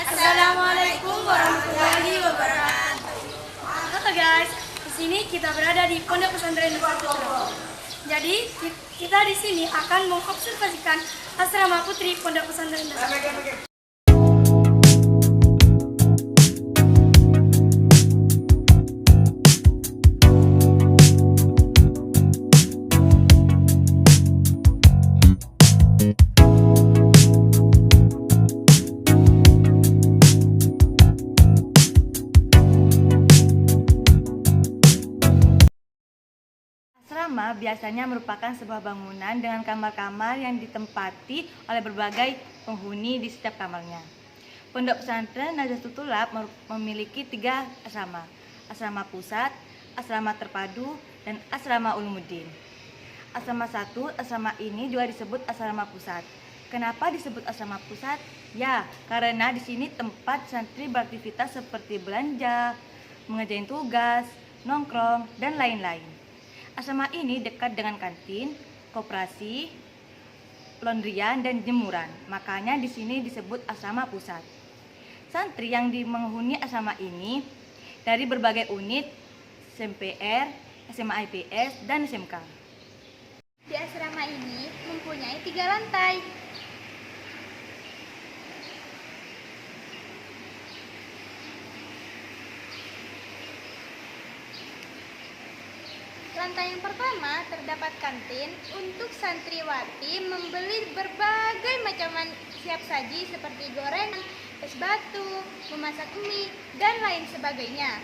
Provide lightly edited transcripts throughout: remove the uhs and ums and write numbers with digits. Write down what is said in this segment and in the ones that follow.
Assalamualaikum warahmatullahi wabarakatuh. Halo guys, di sini kita berada di Pondok Pesantren Nurul Ulum. Jadi kita di sini akan mengobservasikan asrama putri Pondok Pesantren Nurul Ulum. Asrama biasanya merupakan sebuah bangunan dengan kamar-kamar yang ditempati oleh berbagai penghuni di setiap kamarnya. Pondok Pesantren Nahdlatul Tholab memiliki 3 asrama: asrama pusat, asrama terpadu, dan asrama Ulumuddin. Asrama 1, asrama ini juga disebut asrama pusat. Kenapa disebut asrama pusat? Ya, karena di sini tempat santri beraktivitas seperti belanja, mengerjain tugas, nongkrong, dan lain-lain. Asrama ini dekat dengan kantin, koperasi, laundryan, dan jemuran. Makanya di sini disebut asrama pusat. Santri yang menghuni asrama ini dari berbagai unit SMPR, SMA IPS, dan SMK. Di asrama ini mempunyai 3 lantai. Lantai yang pertama terdapat kantin untuk santriwati membeli berbagai macam siap saji seperti gorengan, es batu, memasak mie, dan lain sebagainya.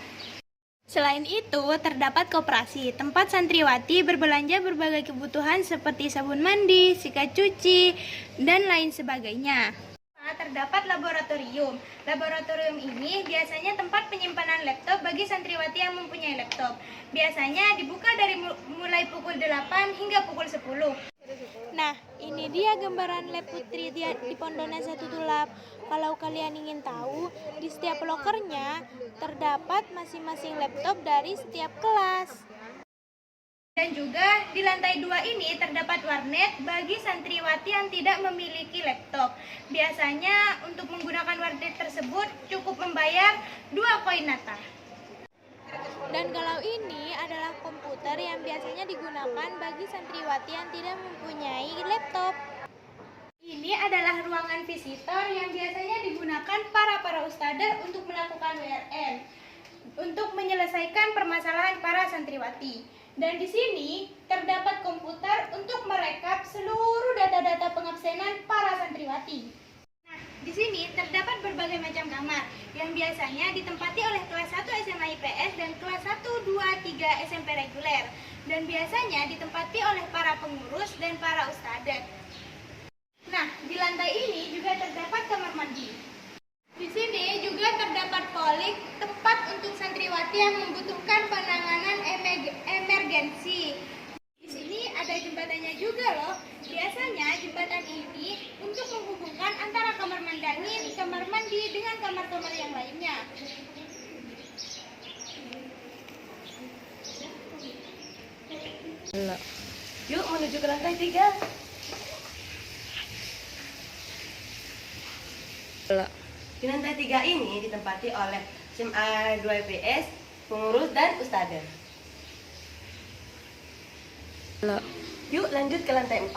Selain itu, terdapat koperasi, tempat santriwati berbelanja berbagai kebutuhan seperti sabun mandi, sikat cuci, dan lain sebagainya. Terdapat laboratorium. Laboratorium ini biasanya tempat penyimpanan laptop bagi santriwati yang mempunyai laptop. Biasanya dibuka dari mulai pukul 8 hingga pukul 10. Nah, ini dia gambaran lab putri di Pondok Nahdlatul Tholab. Kalau kalian ingin tahu, di setiap lokernya terdapat masing-masing laptop dari setiap kelas. Dan juga di lantai 2 ini terdapat warnet bagi santriwati yang tidak memiliki laptop. Biasanya untuk menggunakan warnet tersebut cukup membayar 2 koin nata. Dan kalau ini adalah komputer yang biasanya digunakan bagi santriwati yang tidak mempunyai laptop. Ini adalah ruangan visitor yang biasanya digunakan para ustadzah untuk melakukan WRN, untuk menyelesaikan permasalahan para santriwati. Dan di sini terdapat komputer untuk merekap seluruh data-data pengabsenan para santriwati. Nah, di sini terdapat berbagai macam kamar yang biasanya ditempati oleh kelas 1 SMA IPS dan kelas 1, 2, 3 SMP reguler. Dan biasanya ditempati oleh para pengurus dan para ustadzah. Nah, di lantai ini juga terdapat kamar mandi. Di sini juga terdapat polik, tempat untuk santriwati yang membutuhkan penanganan emergensi. Di sini ada jembatannya juga loh. Biasanya jembatan ini untuk menghubungkan antara kamar mandi dengan kamar-kamar yang lainnya. Yuk menuju ke lantai 3. Di lantai 3 ini ditempati oleh SMA 2 IPS, pengurus, dan ustadzah. Yuk lanjut ke lantai 4.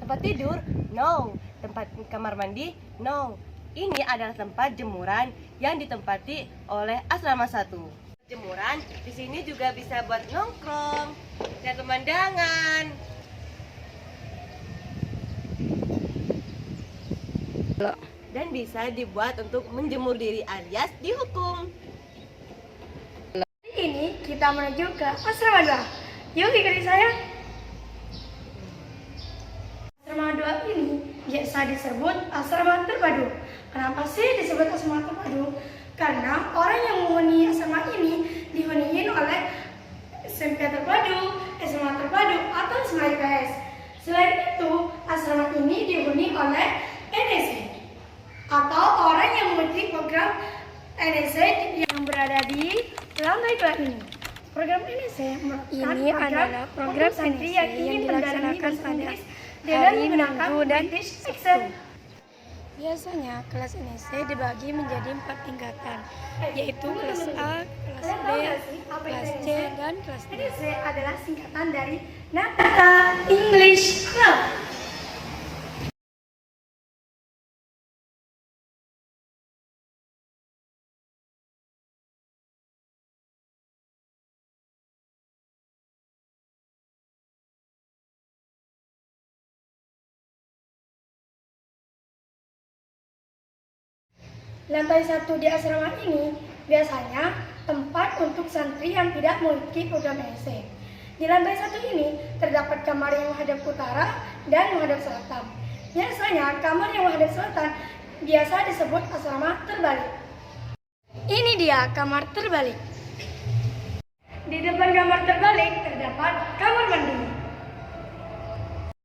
Tempat tidur? No. Tempat kamar mandi? No. Ini adalah tempat jemuran yang ditempati oleh asrama 1. Jemuran di sini juga bisa buat nongkrong dan pemandangan. Dan bisa dibuat untuk menjemur diri alias dihukum. Hari ini kita menuju ke asrama 2. Yuk ikuti saya. Asrama 2 ini biasa disebut asrama terpadu. Kenapa sih disebut asrama terpadu? Karena orang yang menghuni asrama ini dihuniin oleh SMP terpadu, SMA terpadu, atau SMA IPS. Selain itu, asrama ini dihuni oleh NSC atau orang yang memiliki program NSC yang berada di lantai 2 ini. Program NSC merupakan program santri yang ingin mendalami bahasa Inggris dengan hari menggunakan Minggu dan British accent. Biasanya kelas NSC dibagi menjadi 4 tingkatan, yaitu kelas A, kelas B, kelas C, dan kelas D. NSC adalah singkatan dari Nata English Club. Lantai 1 di asrama ini biasanya tempat untuk santri yang tidak memiliki program NSC. Di lantai 1 ini terdapat kamar yang menghadap utara dan menghadap selatan. Biasanya kamar yang menghadap selatan biasa disebut asrama terbalik. Ini dia kamar terbalik. Di depan kamar terbalik terdapat kamar mandi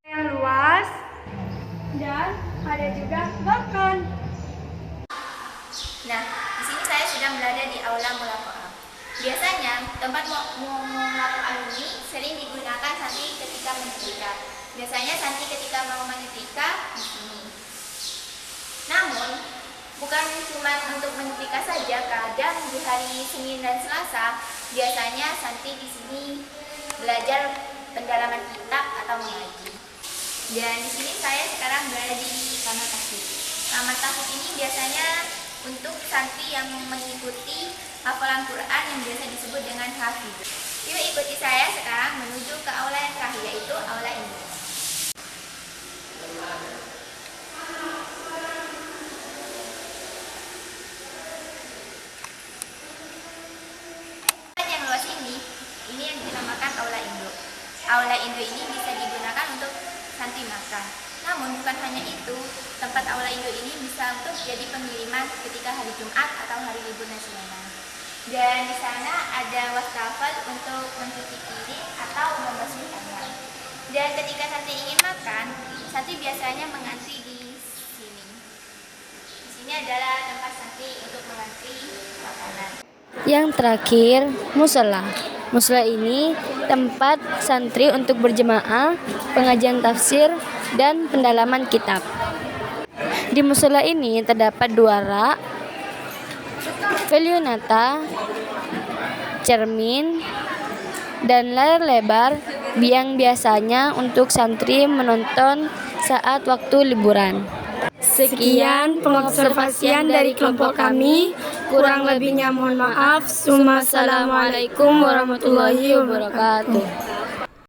yang luas dan ada juga balkon. Nah, di sini saya sedang berada di aula mulaqa'ah. Biasanya tempat mulaqa'ah ini sering digunakan santri ketika menyetrika. Biasanya santri ketika mau menyetrika di sini. Namun, bukan cuma untuk menyetrika saja, kadang di hari Senin dan Selasa biasanya santri di sini belajar pendalaman kitab atau mengaji. Dan di sini saya sekarang berada di kamar tahfidz. Kamar tahfidz ini biasanya untuk santri yang mengikuti hafalan Quran yang biasa disebut dengan hafidz. Yuk ikuti saya sekarang menuju ke aula yang terakhir, yaitu aula ini. Yang luas ini yang dinamakan aula induk. Aula induk ini bisa digunakan untuk santri makan. Namun bukan hanya itu, tempat aula induk ini bisa untuk jadi pengiriman ketika hari Jumat atau hari libur nasional. Dan di sana ada wastafel untuk mencuci piring atau membasuh tangan. Dan ketika santri ingin makan, santri biasanya mengantri di sini. Di sini adalah tempat santri untuk mengantri makanan. Yang terakhir, musola. Musola ini tempat santri untuk berjemaah, pengajian tafsir, dan pendalaman kitab. Di musola ini terdapat 2 rak, velunata, cermin, dan layar lebar yang biasanya untuk santri menonton saat waktu liburan. Sekian pengobservasian dari kelompok kami. Kurang lebihnya mohon maaf. Assalamualaikum warahmatullahi wabarakatuh.